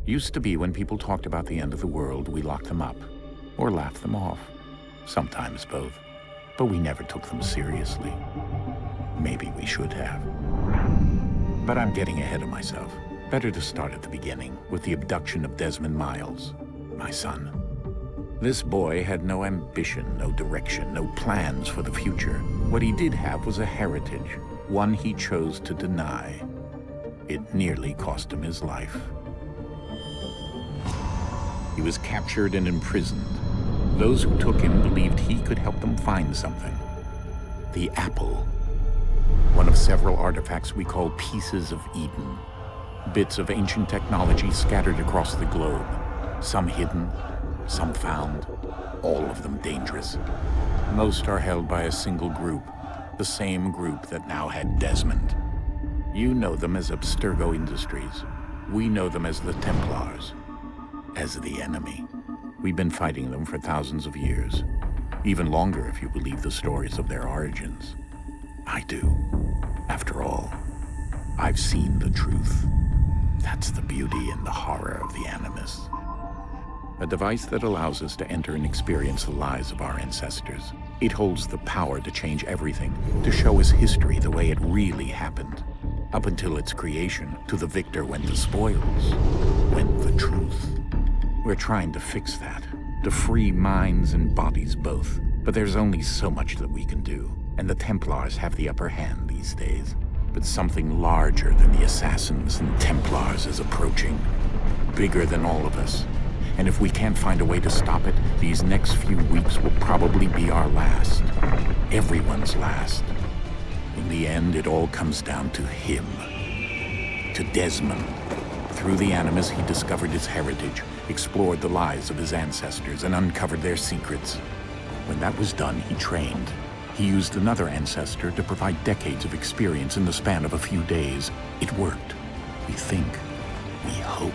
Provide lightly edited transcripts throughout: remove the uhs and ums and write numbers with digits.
Used to be when people talked about the end of the world, we locked them up, or laughed them off. Sometimes both. But we never took them seriously. Maybe we should have. But I'm getting ahead of myself. Better to start at the beginning, with the abduction of Desmond Miles, my son. This boy had no ambition, no direction, no plans for the future. What he did have was a heritage, one he chose to deny. It nearly cost him his life. He was captured and imprisoned. Those who took him believed he could help them find something. The apple. One of several artifacts we call pieces of Eden. Bits of ancient technology scattered across the globe. Some hidden, some found, all of them dangerous. Most are held by a single group, the same group that now had Desmond. You know them as Abstergo Industries. We know them as the Templars, as the enemy. We've been fighting them for thousands of years, even longer if you believe the stories of their origins. I do. After all, I've seen the truth. That's the beauty and the horror of the Animus. A device that allows us to enter and experience the lives of our ancestors. It holds the power to change everything, to show us history the way it really happened. Up until its creation, to the victor went the spoils, went the truth. We're trying to fix that, to free minds and bodies both. But there's only so much that we can do, and the Templars have the upper hand these days. But something larger than the Assassins and Templars is approaching, bigger than all of us. And if we can't find a way to stop it, these next few weeks will probably be our last. Everyone's last. In the end, it all comes down to him. To Desmond. Through the Animus, he discovered his heritage, explored the lives of his ancestors, and uncovered their secrets. When that was done, he trained. He used another ancestor to provide decades of experience in the span of a few days. It worked. We think. We hope.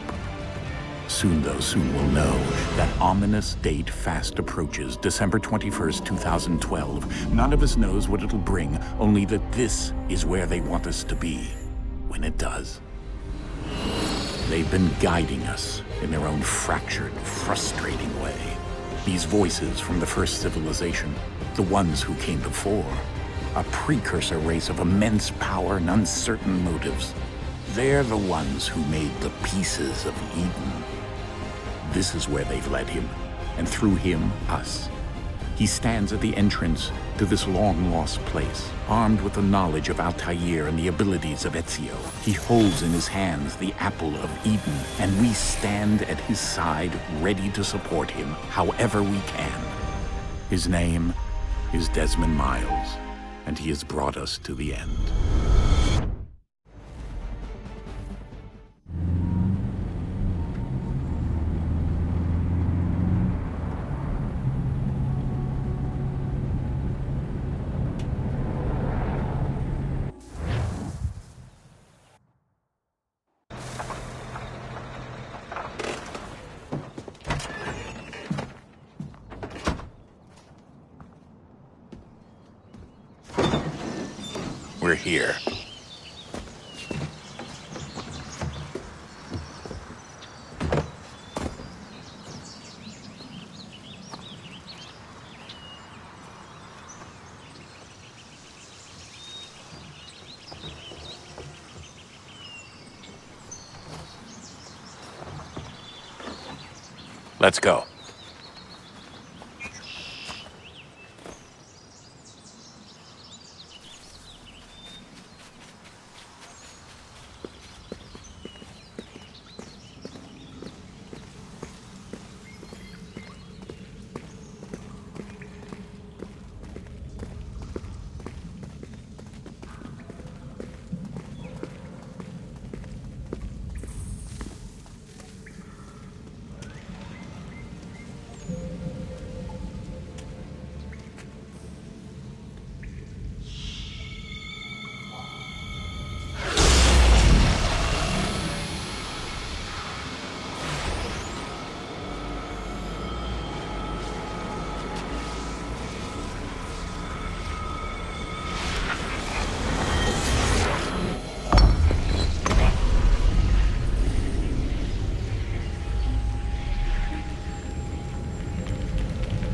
Soon, though, soon we'll know. That ominous date fast approaches, December 21st, 2012. None of us knows what it'll bring, only that this is where they want us to be, when it does. They've been guiding us in their own fractured, frustrating way. These voices from the first civilization, the ones who came before, a precursor race of immense power and uncertain motives. They're the ones who made the pieces of Eden. This is where they've led him, and through him, us. He stands at the entrance to this long-lost place, armed with the knowledge of Altair and the abilities of Ezio. He holds in his hands the apple of Eden, and we stand at his side, ready to support him however we can. His name is Desmond Miles, and he has brought us to the end. We're here. Let's go.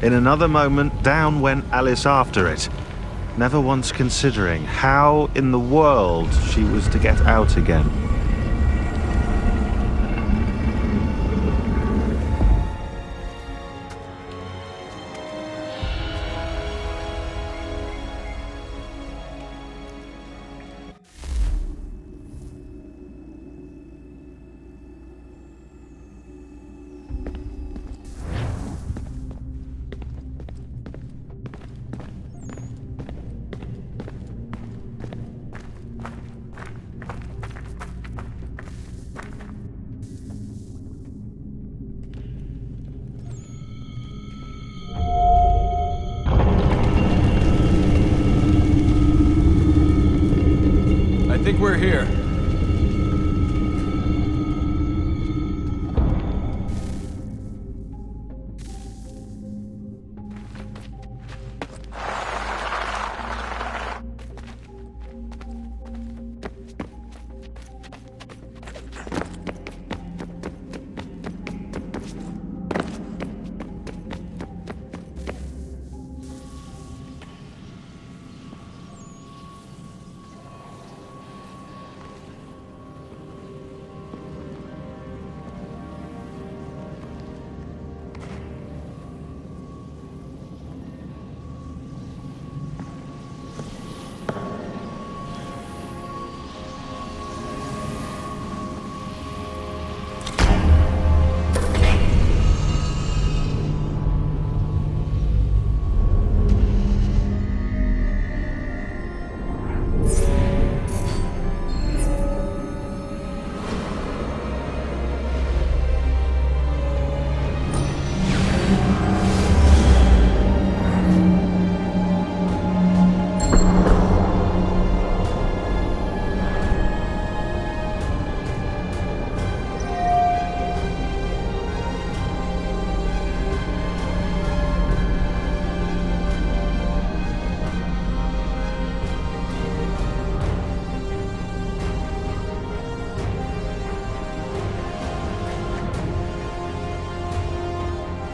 In another moment, down went Alice after it, never once considering how in the world she was to get out again. I think we're here.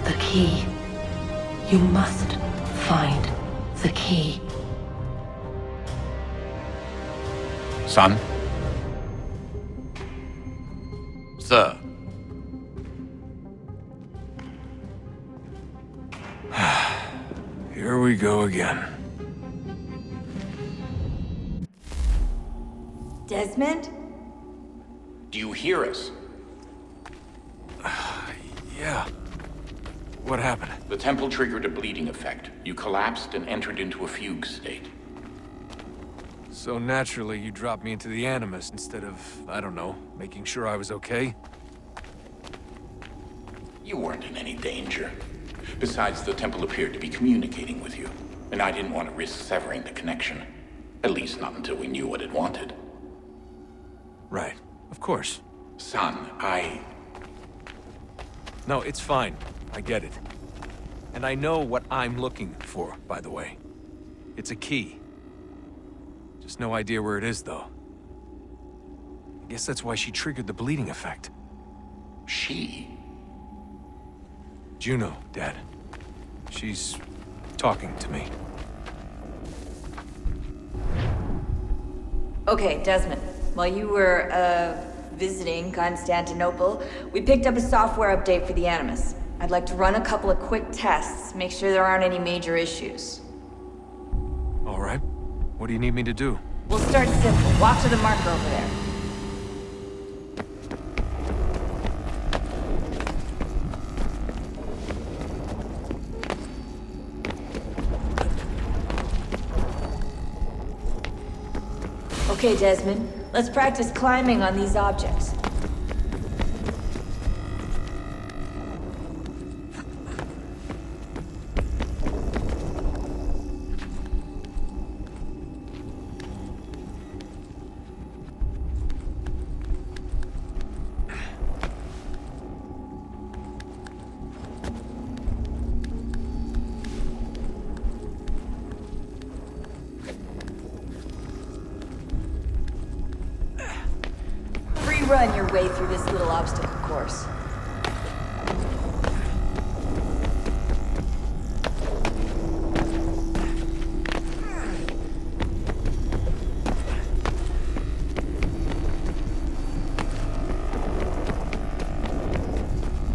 The key. You must find the key. Son? Sir. Here we go again. Desmond? Do you hear us? Yeah. What happened? The temple triggered a bleeding effect. You collapsed and entered into a fugue state. So naturally, you dropped me into the Animus instead of, I don't know, making sure I was okay? You weren't in any danger. Besides, the temple appeared to be communicating with you, and I didn't want to risk severing the connection. At least not until we knew what it wanted. Right. Of course. Son, No, it's fine. I get it. And I know what I'm looking for, by the way. It's a key. Just no idea where it is, though. I guess that's why she triggered the bleeding effect. She? Juno, Dad. She's talking to me. Okay, Desmond. While you were, visiting Constantinople, we picked up a software update for the Animus. I'd like to run a couple of quick tests, make sure there aren't any major issues. All right. What do you need me to do? We'll start simple. Walk to the marker over there. Okay, Desmond. Let's practice climbing on these objects. Run your way through this little obstacle course.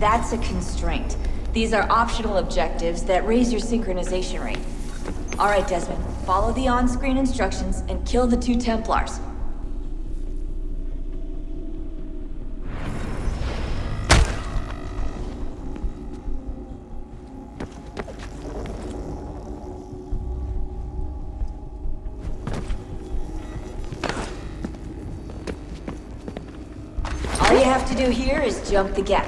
That's a constraint. These are optional objectives that raise your synchronization rate. Alright, Desmond. Follow the on-screen instructions and kill the 2 Templars. All you have to do here is jump the gap.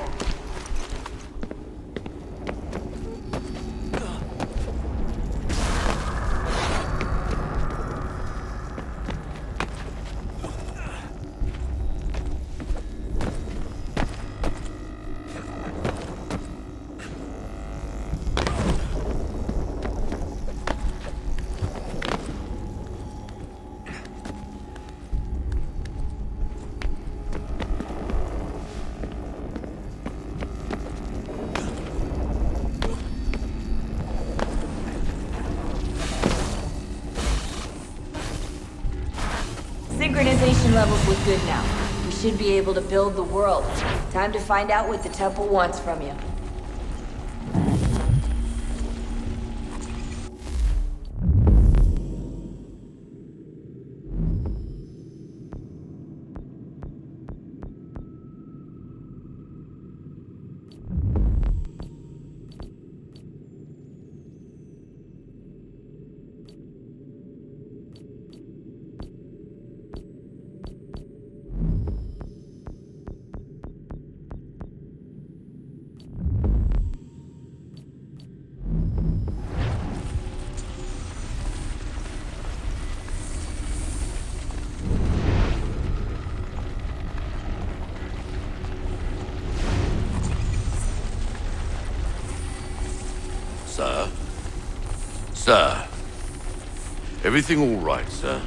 Synchronization levels look good now. We should be able to build the world. Time to find out what the temple wants from you. Sir? Sir? Everything all right, sir?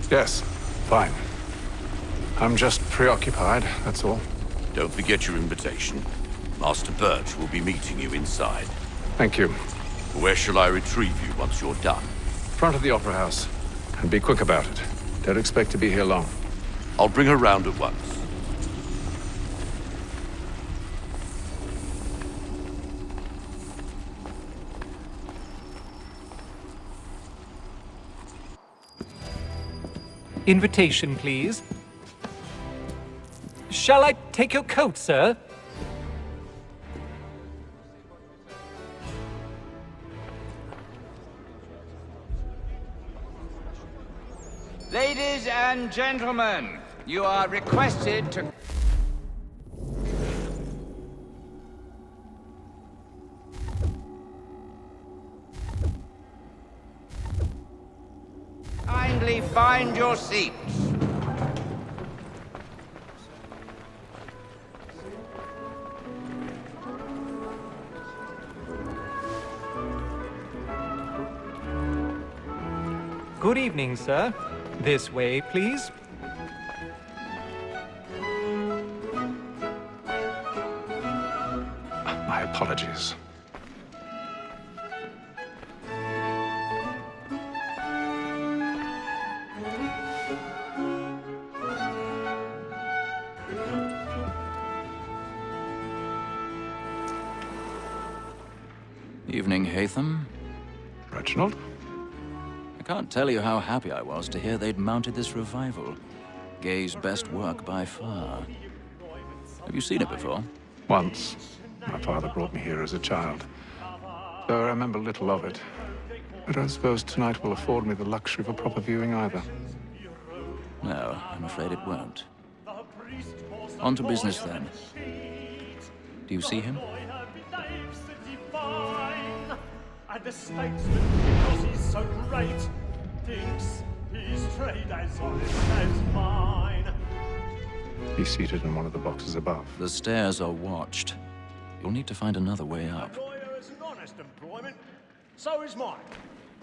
Yes, fine. I'm just preoccupied, that's all. Don't forget your invitation. Master Birch will be meeting you inside. Thank you. Where shall I retrieve you once you're done? Front of the Opera House. And be quick about it. Don't expect to be here long. I'll bring her round at once. Invitation, please. Shall I take your coat, sir? Ladies and gentlemen, you are requested to... Kindly find your seats. Good evening, sir. This way, please. My apologies. Evening, Hatham. Reginald? I can't tell you how happy I was to hear they'd mounted this revival. Gay's best work by far. Have you seen it before? Once. My father brought me here as a child. Though I remember little of it. I don't suppose tonight will afford me the luxury of a proper viewing either. No, I'm afraid it won't. On to business then. Do you see him? And the statesman, because he's so great, thinks his trade as honest as mine. He's seated in one of the boxes above. The stairs are watched. You'll need to find another way up. A lawyer is an honest employment, so is mine.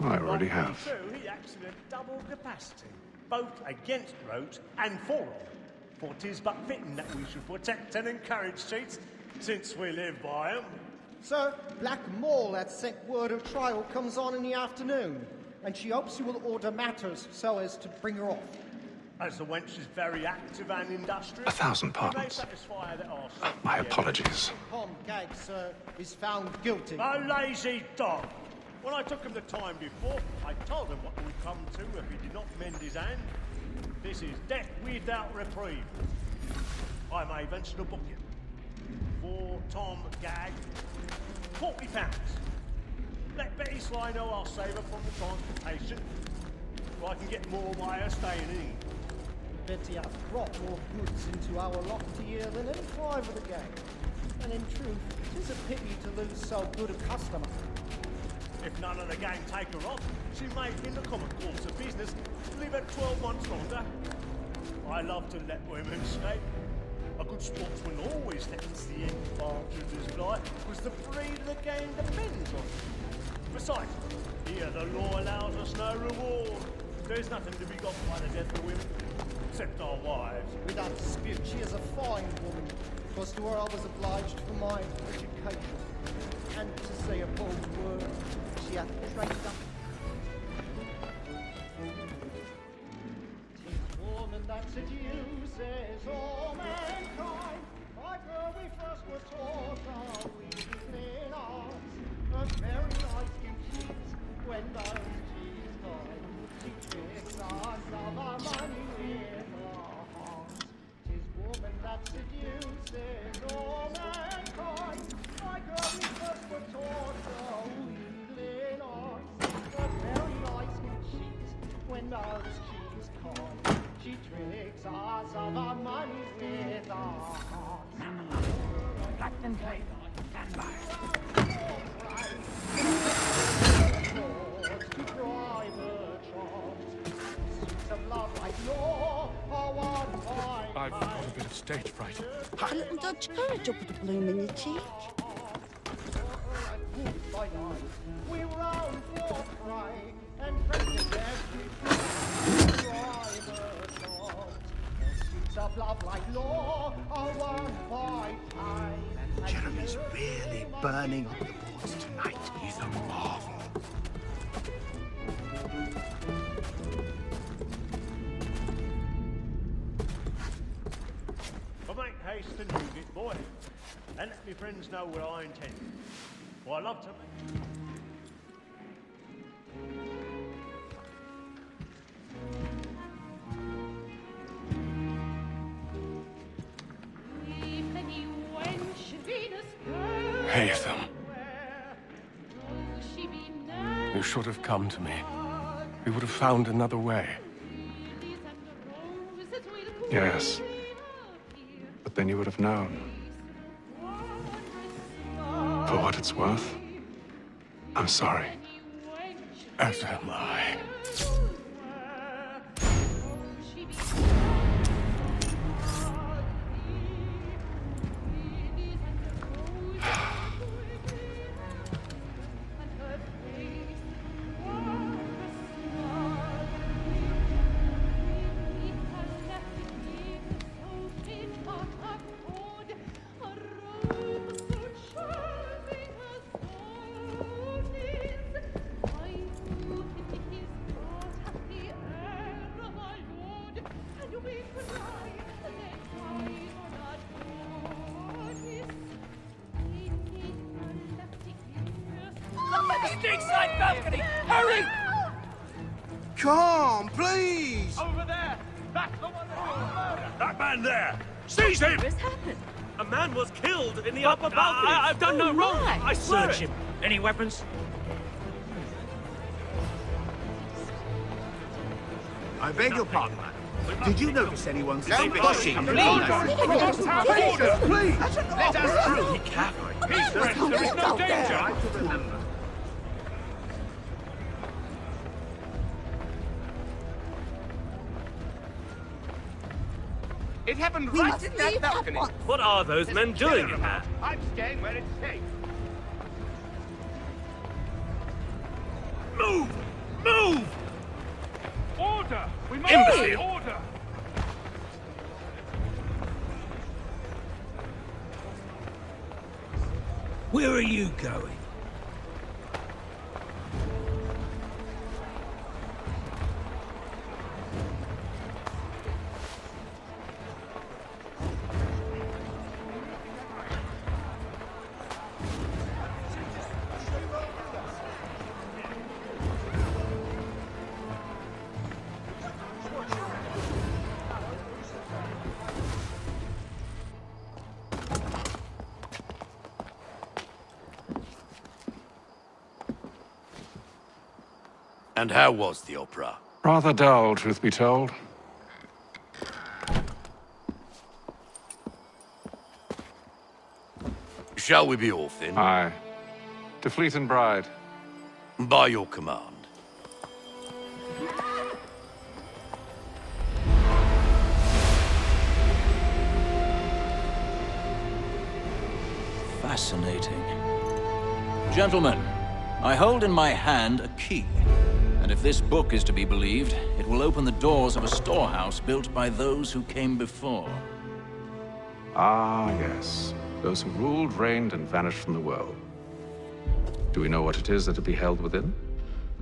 I already have. But he acts in a double capacity, both against roads and for all. For 'tis but fitting that we should protect and encourage cheats, since we live by 'em. Sir, Black Mall had sent word of trial comes on in the afternoon, and she hopes you will order matters so as to bring her off. As the wench is very active and industrious, 1,000 we may pardons. satisfy that our My apologies. Tom Gag, sir, is found guilty. A lazy dog! When I took him the time before, I told him what would come to if he did not mend his hand. This is death without reprieve. I may venture to book him. For Tom Gag, £40. Let Betty Sly know I'll save her from the transportation, so I can get more by her staying in. Betty hath brought more goods into our lofty year than any five of the gang. And in truth, 'tis a pity to lose so good a customer. If none of the gang take her off, she may, in the common course of business, live at 12 months longer. I love to let women escape. A good sportsman always lets the end partridges fly, because the breed of the game depends on it. Besides, here the law allows us no reward. There's nothing to be got by the death of women, except our wives. Without dispute, she is a fine woman. 'Twas to her I was obliged for my education. And to say a bold word, she hath trained up. 'Tis woman that seduces all mankind. My girl, we first were taught our weakling arts. A very nice can cheat when those cheats die. She tricks us of our money with her heart. 'Tis woman that seduces all mankind. My girl, we first were taught our weakling arts. A very nice can cheat when those cheats can't. She tricks us of our money with her heart. Captain Play, stand by. I've got a bit of stage fright. A little Dutch courage up with the bloom in your cheek. We round for prey and friendship every streets of love like law are won by time. Jeremy's really burning up the boards tonight. He's a marvel. But make haste and move it, boy. And let me friends know what I intend. For I love to make... Haytham. You should have come to me. We would have found another way. Yes. But then you would have known. For what it's worth, I'm sorry. As am I. Stinkside balcony! Hurry! Come, please! Over there! That's the one that was murdered! That man there! Seize him! What has happened? A man was killed in the upper balcony! I've done no wrong! I search him! Any weapons? I beg your pardon, man. Did you notice anyone Don't pushing? push him, Please, please! Let us through! Be careful! Peace, friends! There is no danger! Try to remember. It happened We right must in that leave at balcony. once. What are those men doing in there? I'm staying where it's safe. Move! Move! Order! We must Imbecile! order! Where are you going? And how was the opera? Rather dull, truth be told. Shall we be off then? Aye. To Fleet and Bride. By your command. Fascinating. Gentlemen, I hold in my hand a key. And if this book is to be believed, it will open the doors of a storehouse built by those who came before. Ah, yes. Those who ruled, reigned, and vanished from the world. Do we know what it is that will be held within?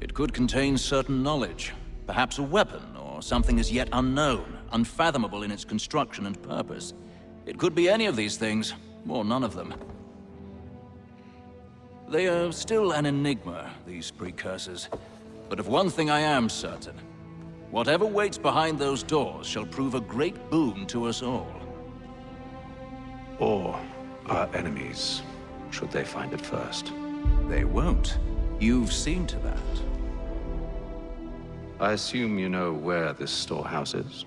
It could contain certain knowledge. Perhaps a weapon, or something as yet unknown, unfathomable in its construction and purpose. It could be any of these things, or none of them. They are still an enigma, these precursors. But of one thing I am certain. Whatever waits behind those doors shall prove a great boon to us all. Or our enemies, should they find it first. They won't. You've seen to that. I assume you know where this storehouse is?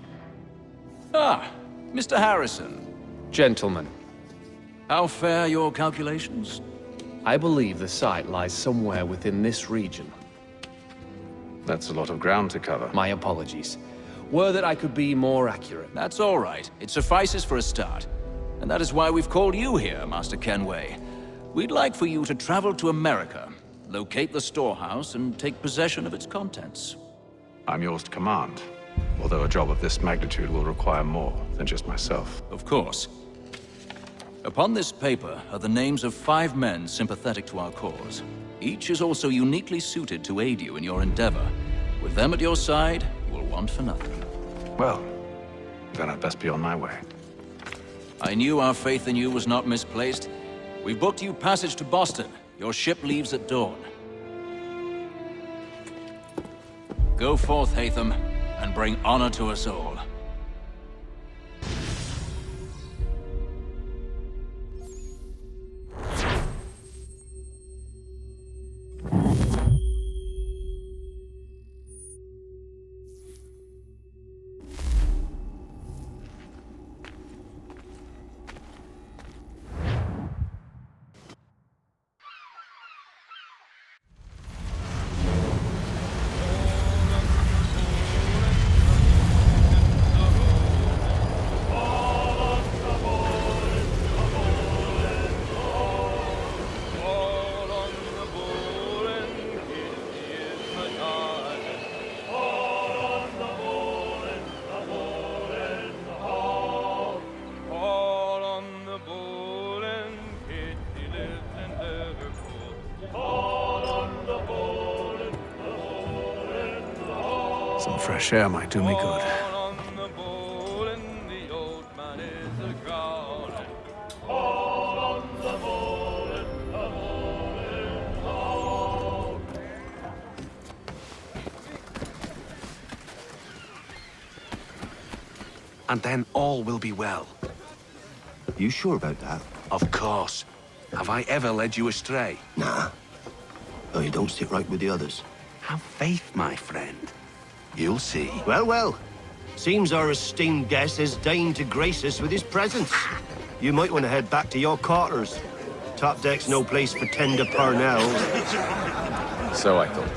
Ah, Mr. Harrison. Gentlemen, How fare your calculations? I believe the site lies somewhere within this region. That's a lot of ground to cover. My apologies. Were that I could be more accurate. That's all right. It suffices for a start. And that is why we've called you here, Master Kenway. We'd like for you to travel to America, locate the storehouse, and take possession of its contents. I'm yours to command, although a job of this magnitude will require more than just myself. Of course. Upon this paper are the names of 5 men sympathetic to our cause. Each is also uniquely suited to aid you in your endeavor. With them at your side, you will want for nothing. Well, then I'd best be on my way. I knew our faith in you was not misplaced. We've booked you passage to Boston. Your ship leaves at dawn. Go forth, Hatham, and bring honor to us all. Some fresh air might do me good. And then all will be well. You sure about that? Of course. Have I ever led you astray? Nah. Oh, you don't sit right with the others. Have faith, my friend. You'll see. Well, well. Seems our esteemed guest has deigned to grace us with his presence. You might want to head back to your quarters. Top deck's no place for tender Parnells. So I thought.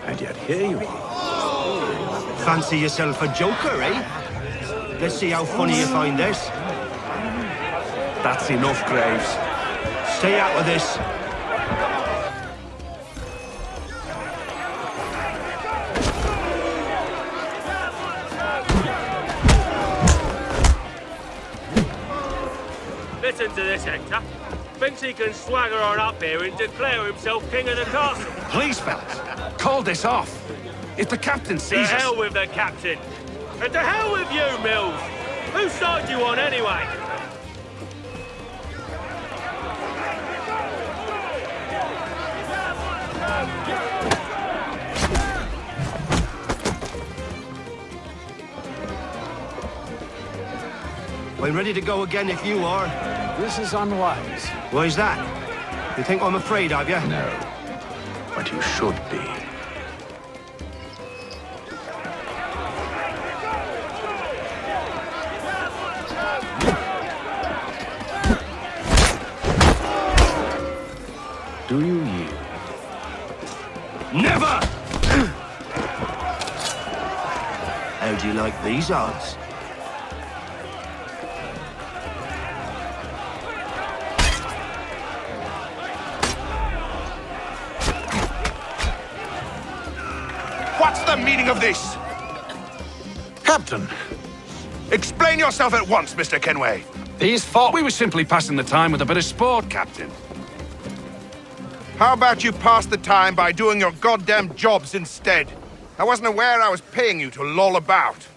And yet here you are. Fancy yourself a joker, eh? Let's see how funny you find this. That's enough, Graves. Stay out of this. Listen to this, Hector. Thinks he can swagger on up here and declare himself king of the castle. Please, fellas, call this off. If the captain To sees hell us... with the captain. And to hell with you, Mills. Whose side you on, anyway? I'm ready to go again if you are. This is unwise. Why's that? You think I'm afraid of you? No. But you should be. Do you yield? Never! How do you like these odds? What's the meaning of this? Captain! Explain yourself at once, Mr. Kenway. These thought we were simply passing the time with a bit of sport, Captain. How about you pass the time by doing your goddamn jobs instead? I wasn't aware I was paying you to loll about.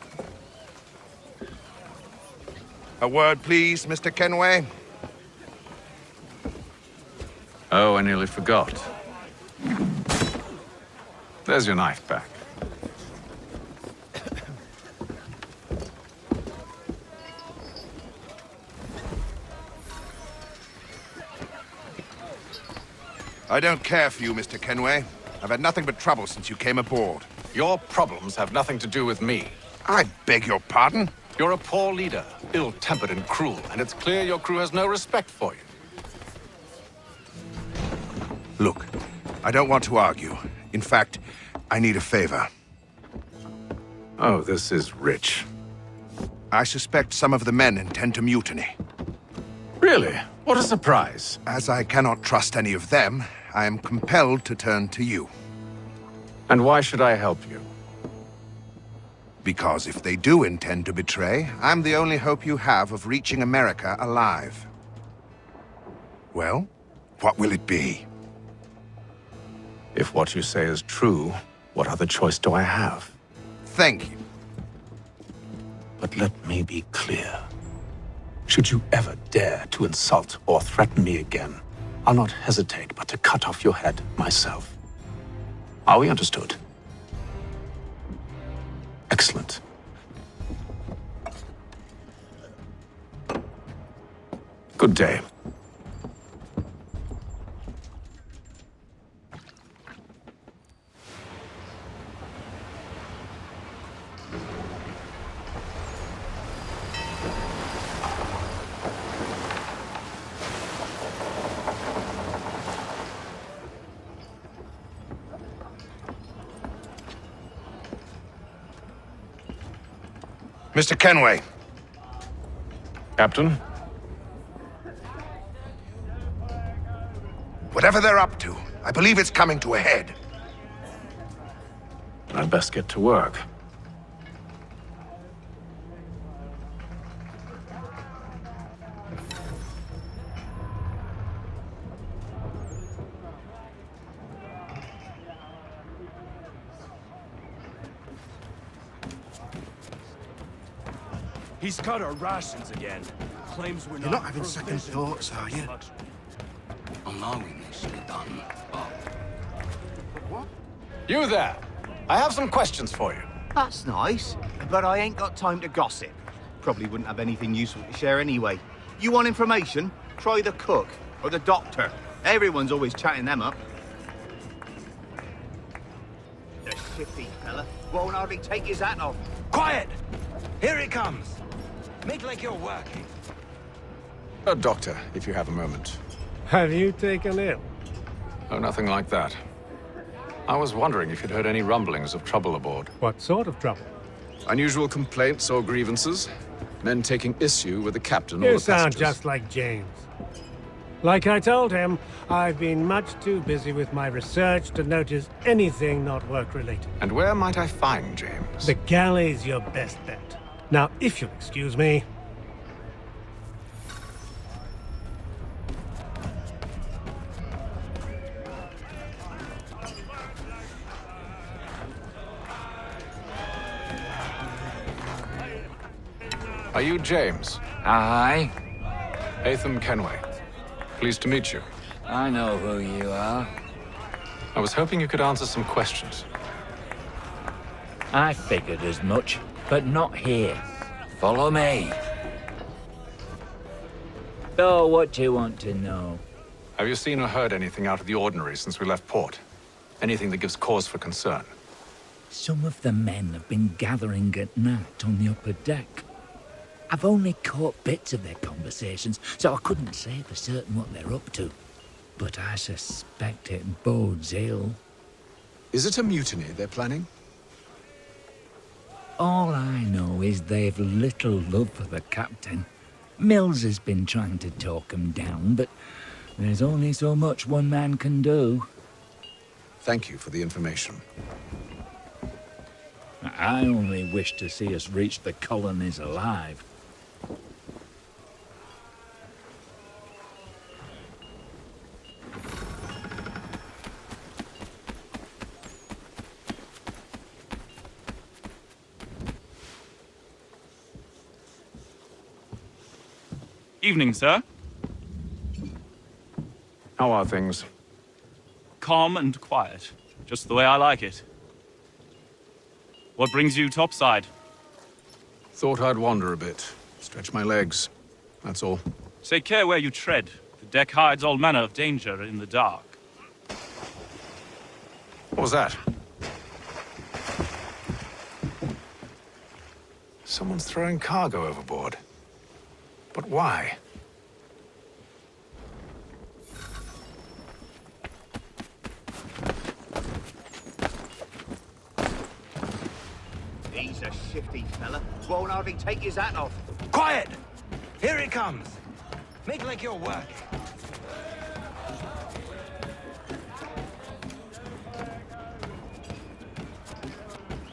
A word, please, Mr. Kenway. Oh, I nearly forgot. There's your knife back. I don't care for you, Mr. Kenway. I've had nothing but trouble since you came aboard. Your problems have nothing to do with me. I beg your pardon? You're a poor leader, ill-tempered and cruel, and it's clear your crew has no respect for you. Look, I don't want to argue. In fact, I need a favor. Oh, this is rich. I suspect some of the men intend to mutiny. Really? What a surprise. As I cannot trust any of them, I am compelled to turn to you. And why should I help you? Because if they do intend to betray, I'm the only hope you have of reaching America alive. Well, what will it be? If what you say is true, what other choice do I have? Thank you. But let me be clear. Should you ever dare to insult or threaten me again, I'll not hesitate but to cut off your head myself. Are we understood? Excellent. Good day. Mr. Kenway. Captain? Whatever they're up to, I believe it's coming to a head. I'd best get to work. He's cut our rations again. Claims we're You're not having second provisioned thoughts, are you? Allowing this to be done. What? You there! I have some questions for you. That's nice, but I ain't got time to gossip. Probably wouldn't have anything useful to share anyway. You want information? Try the cook or the doctor. Everyone's always chatting them up. The shifty fella won't hardly take his hat off. Quiet! Here it comes. Make like you're working. Doctor, if you have a moment. Have you taken ill? Oh, nothing like that. I was wondering if you'd heard any rumblings of trouble aboard. What sort of trouble? Unusual complaints or grievances? Men taking issue with the captain or You the sound passengers? just like James. Like I told him, I've been much too busy with my research to notice anything not work-related. And where might I find James? The galley's your best bet. Now, if you'll excuse me... Are you James? Aye. Atham Kenway. Pleased to meet you. I know who you are. I was hoping you could answer some questions. I figured as much, but not here. Follow me. So, what do you want to know? Have you seen or heard anything out of the ordinary since we left port? Anything that gives cause for concern? Some of the men have been gathering at night on the upper deck. I've only caught bits of their conversations, so I couldn't say for certain what they're up to. but I suspect it bodes ill. Is it a mutiny they're planning? All I know is they've little love for the captain. Mills has been trying to talk him down, but there's only so much one man can do. Thank you for the information. I only wish to see us reach the colonies alive. Evening, sir. How are things? Calm and quiet. Just the way I like it. What brings you topside? Thought I'd wander a bit. Stretch my legs. That's all. Take care where you tread. The deck hides all manner of danger in the dark. What was that? Someone's throwing cargo overboard. But why? He's a shifty fella. Won't hardly take his hat off. Quiet! Here it comes. Make like you're working.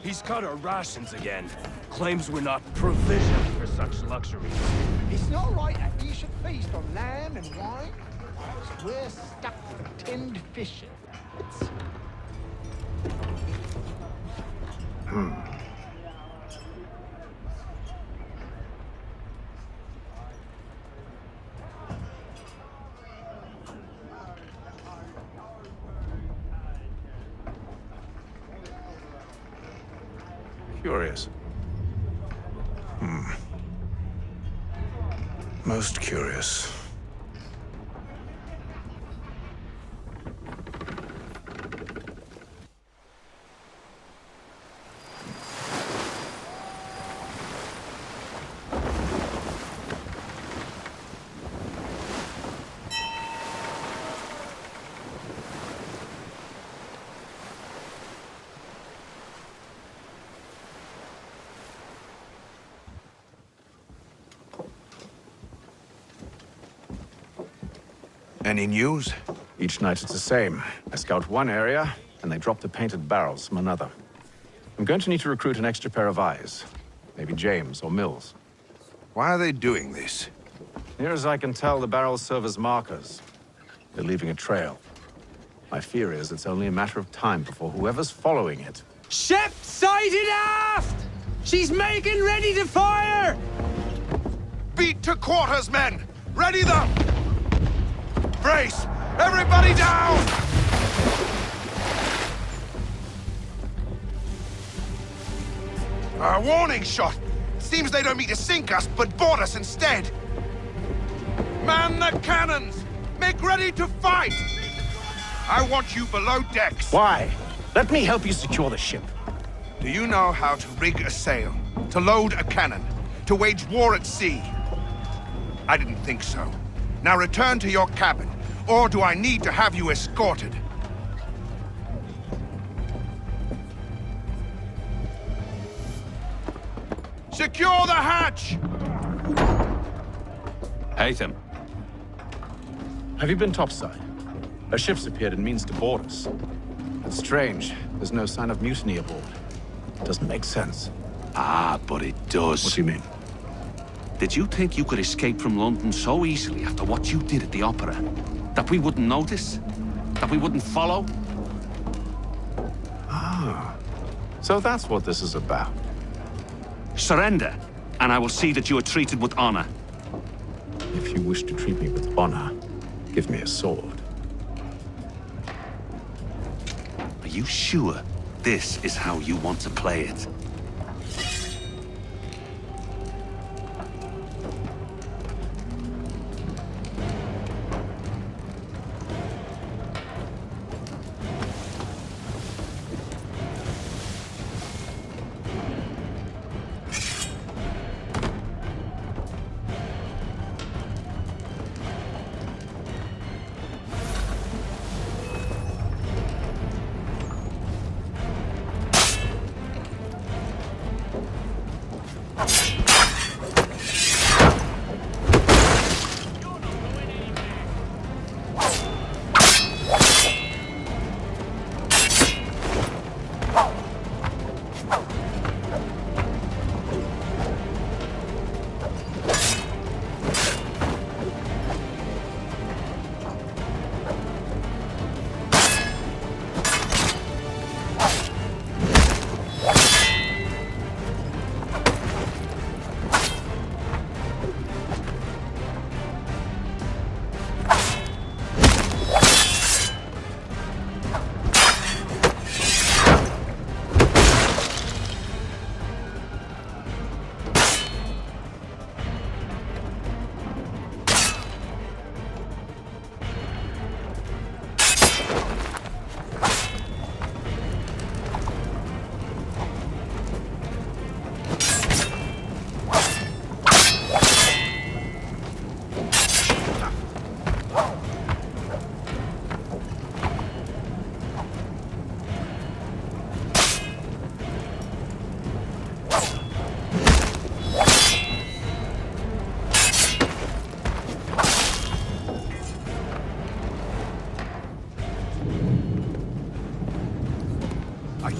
He's cut our rations again. Claims we're not provisioned for such luxuries. It's not right that you should feast on lamb and wine, whilst we're stuck with tinned fish. Curious. Most curious. Any news? Each night it's the same. I scout one area, and they drop the painted barrels from another. I'm going to need to recruit an extra pair of eyes. Maybe James or Mills. Why are they doing this? Near as I can tell, the barrels serve as markers. They're leaving a trail. My fear is it's only a matter of time before whoever's following it... Ship sighted aft! She's making ready to fire! Beat to quarters, men! Ready the... Brace! Everybody down! A warning shot! Seems they don't mean to sink us, but board us instead! Man the cannons! Make ready to fight! I want you below decks! Why? Let me help you secure the ship. Do you know how to rig a sail? To load a cannon? To wage war at sea? I didn't think so. Now return to your cabin, or do I need to have you escorted? Secure the hatch! Haytham. Have you been topside? A ship's appeared and means to board us. It's strange. There's no sign of mutiny aboard. Doesn't make sense. Ah, but it does. What do you mean? Did you think you could escape from London so easily after what you did at the opera? That we wouldn't notice? That we wouldn't follow? Ah. So that's what this is about. Surrender, and I will see that you are treated with honor. If you wish to treat me with honor, give me a sword. Are you sure this is how you want to play it?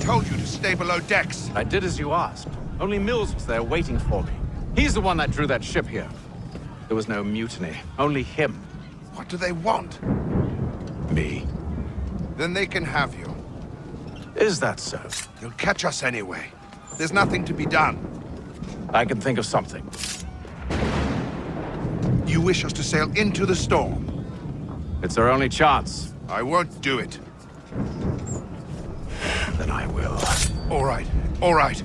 told you to stay below decks. I did as you asked. Only Mills was there waiting for me. He's the one that drew that ship here. There was no mutiny, only him. What do they want? Me. Then they can have you. Is that so? They'll catch us anyway. There's nothing to be done. I can think of something. You wish us to sail into the storm? It's our only chance. I won't do it. Then I will. All right, all right.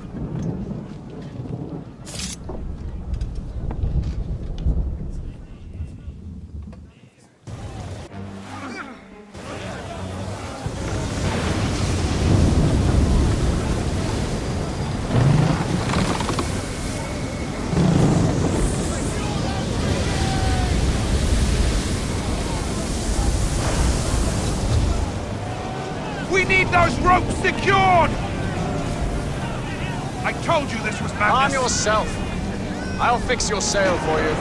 We need those ropes secured! I told you this was madness. Arm yourself. I'll fix your sail for you.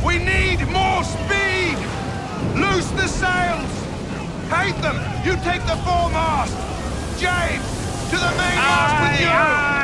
We need more speed! Loose the sails! Hate them! You take the foremast! James! To the mainmast with you!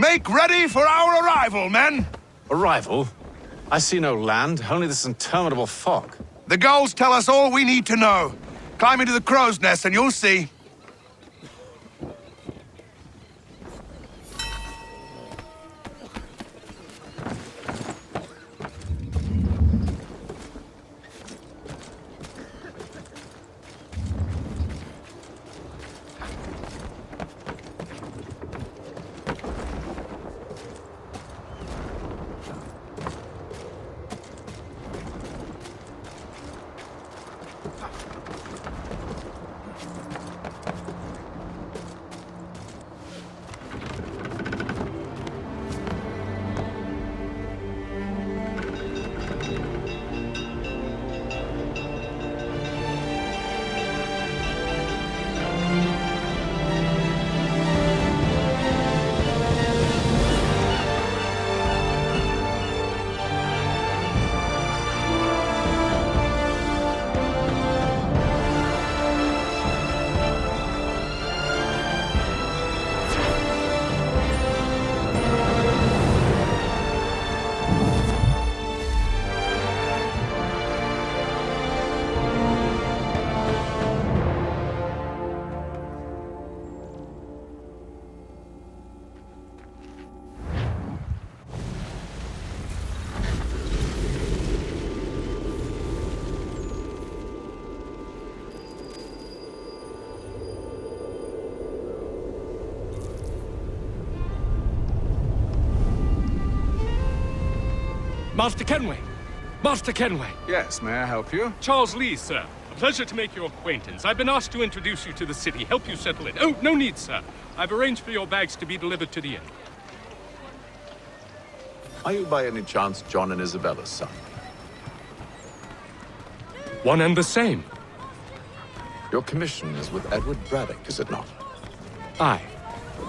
Make ready for our arrival, men! Arrival? I see no land, only this interminable fog. The gulls tell us all we need to know. Climb into the crow's nest and you'll see. Master Kenway! Master Kenway! Yes, may I help you? Charles Lee, sir. A pleasure to make your acquaintance. I've been asked to introduce you to the city, help you settle in. Oh, no need, sir. I've arranged for your bags to be delivered to the inn. Are you by any chance John and Isabella's son? One and the same. Your commission is with Edward Braddock, is it not? Aye.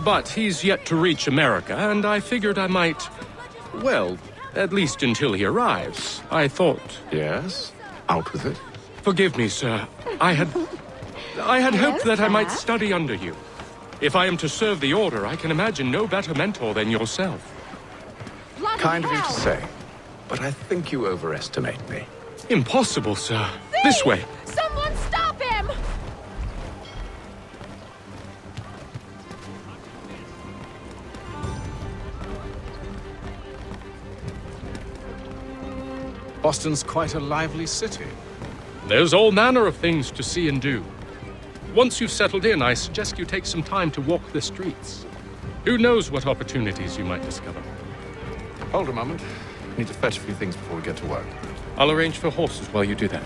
But he's yet to reach America, and I figured I might... Well, at least until he arrives, I thought. Yes? Out with it. Forgive me, sir. I had hoped that I might study under you. If I am to serve the Order, I can imagine no better mentor than yourself. Kind of you to say, but I think you overestimate me. Impossible, sir. This way. Someone stop him! Boston's quite a lively city. There's all manner of things to see and do. Once you've settled in, I suggest you take some time to walk the streets. Who knows what opportunities you might discover. Hold a moment. I need to fetch a few things before we get to work. I'll arrange for horses while you do that.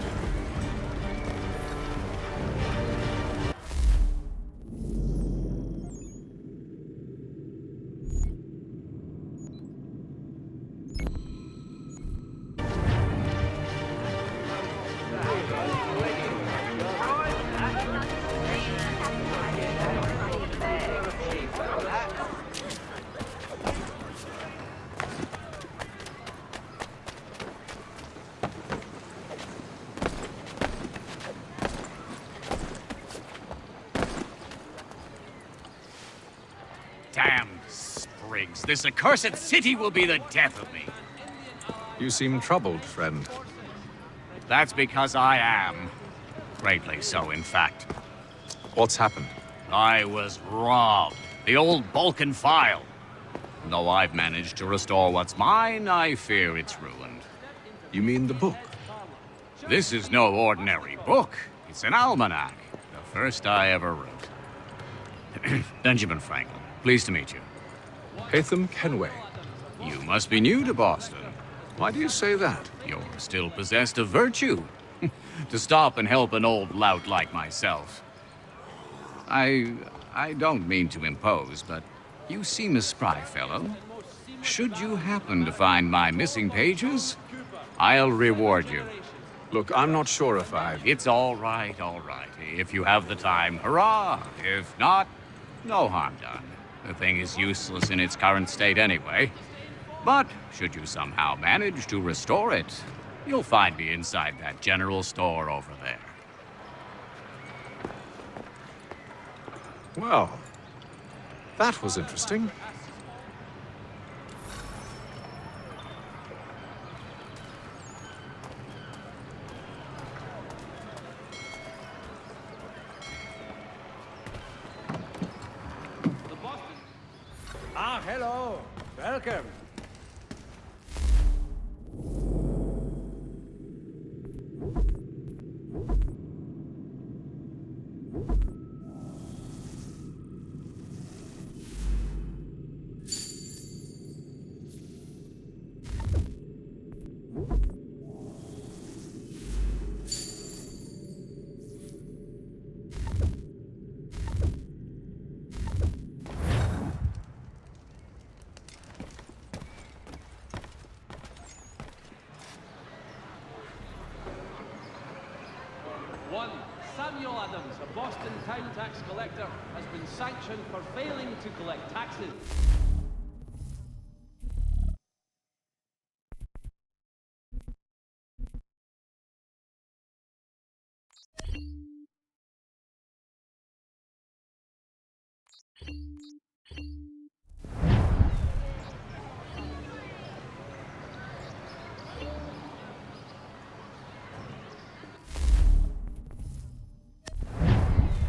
Damn sprigs. This accursed city will be the death of me. You seem troubled, friend. That's because I am. Greatly so, in fact. What's happened? I was robbed. The old Balkan file. Though I've managed to restore what's mine, I fear it's ruined. You mean the book? This is no ordinary book. It's an almanac. The first I ever wrote. Benjamin Franklin. Pleased to meet you. Haytham Kenway. You must be new to Boston. Why do you say that? You're still possessed of virtue. To stop and help an old lout like myself. I don't mean to impose, but you seem a spry fellow. Should you happen to find my missing pages, I'll reward you. Look, I'm not sure if I've... It's all right, all right. If you have the time, hurrah! If not, no harm done. The thing is useless in its current state anyway. But should you somehow manage to restore it, you'll find me inside that general store over there. Well, that was interesting. Ah, hello. Welcome. One, Samuel Adams, a Boston town tax collector, has been sanctioned for failing to collect taxes.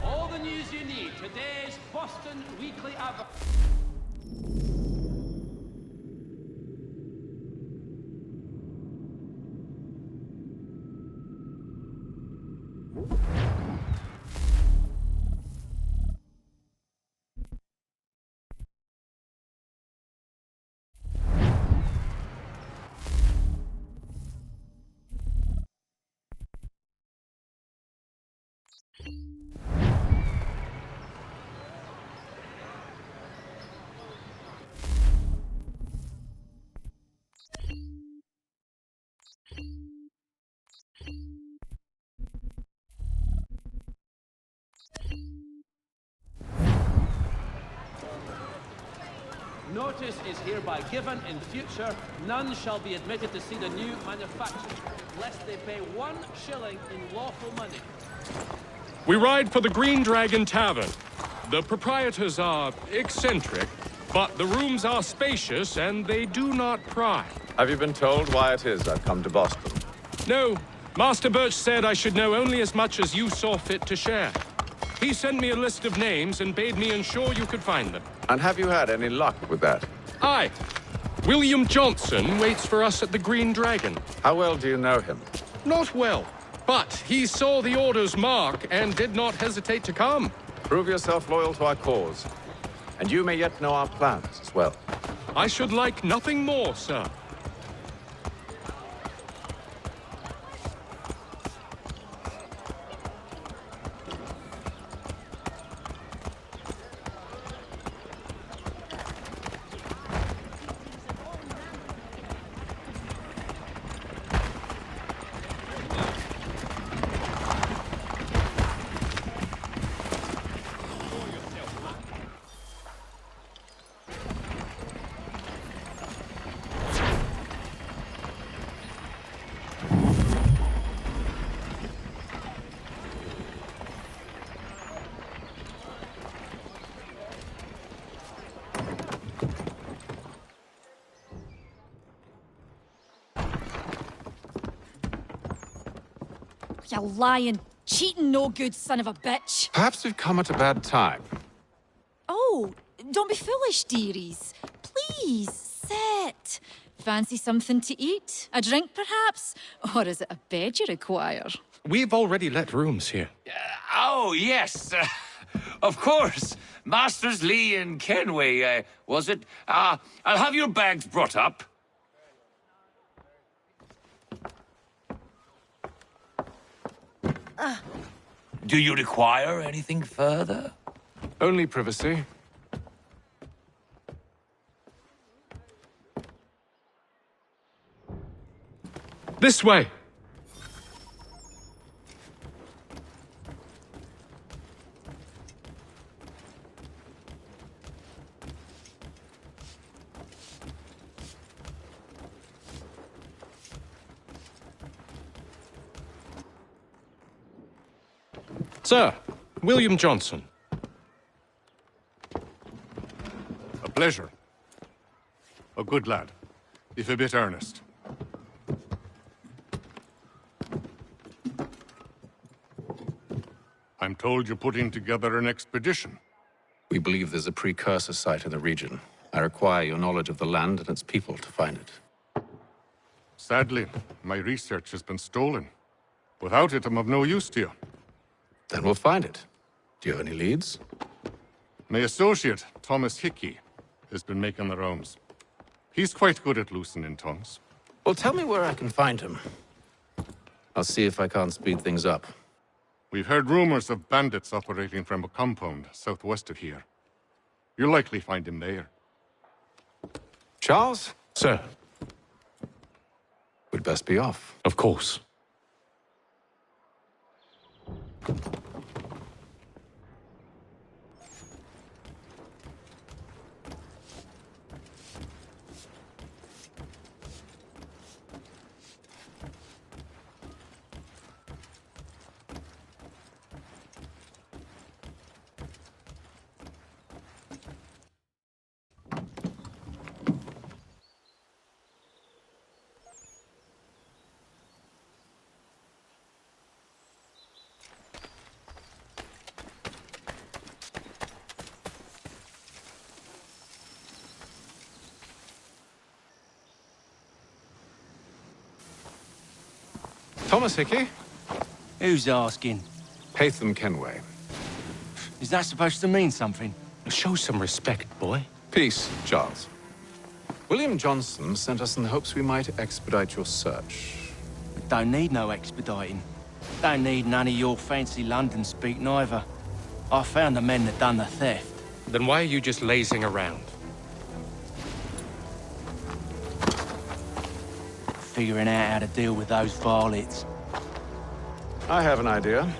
All the news you need. Today's Boston Weekly Advert. Notice is hereby given. In future, none shall be admitted to see the new manufacture, lest they pay 1 shilling in lawful money. We ride for the Green Dragon Tavern. The proprietors are eccentric, but the rooms are spacious and they do not pry. Have you been told why it is I've come to Boston? No, Master Birch said I should know only as much as you saw fit to share. He sent me a list of names and bade me ensure you could find them. And have you had any luck with that? Aye. William Johnson waits for us at the Green Dragon. How well do you know him? Not well, but he saw the order's mark and did not hesitate to come. Prove yourself loyal to our cause, and you may yet know our plans as well. I should like nothing more, sir. You lying, cheating, no good son of a bitch. Perhaps we've come at a bad time. Oh, don't be foolish, dearies. Please, sit. Fancy something to eat? A drink, perhaps? Or is it a bed you require? We've already let rooms here. Oh, yes. Of course. Masters Lee and Kenway, was it? I'll have your bags brought up. Do you require anything further? Only privacy. This way. Sir, William Johnson. A pleasure. A good lad, if a bit earnest. I'm told you're putting together an expedition. We believe there's a precursor site in the region. I require your knowledge of the land and its people to find it. Sadly, my research has been stolen. Without it, I'm of no use to you. Then we'll find it. Do you have any leads? My associate, Thomas Hickey, has been making the rounds. He's quite good at loosening tongues. Well, tell me where I can find him. I'll see if I can't speed things up. We've heard rumors of bandits operating from a compound southwest of here. You'll likely find him there. Charles? Sir. We'd best be off. Of course. Thomas Hickey? Who's asking? Haytham Kenway. Is that supposed to mean something? Show some respect, boy. Peace, Charles. William Johnson sent us in the hopes we might expedite your search. Don't need no expediting. Don't need none of your fancy London speak neither. I found the men that done the theft. Then why are you just lazing around? Figuring out how to deal with those varlets. I have an idea.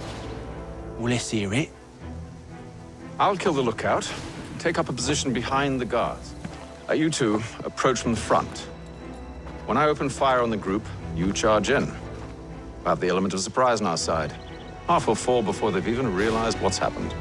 Well, let's hear it. I'll kill the lookout, take up a position behind the guards. You two approach from the front. When I open fire on the group, you charge in. We'll have the element of surprise on our side. Half will fall before they've even realized what's happened.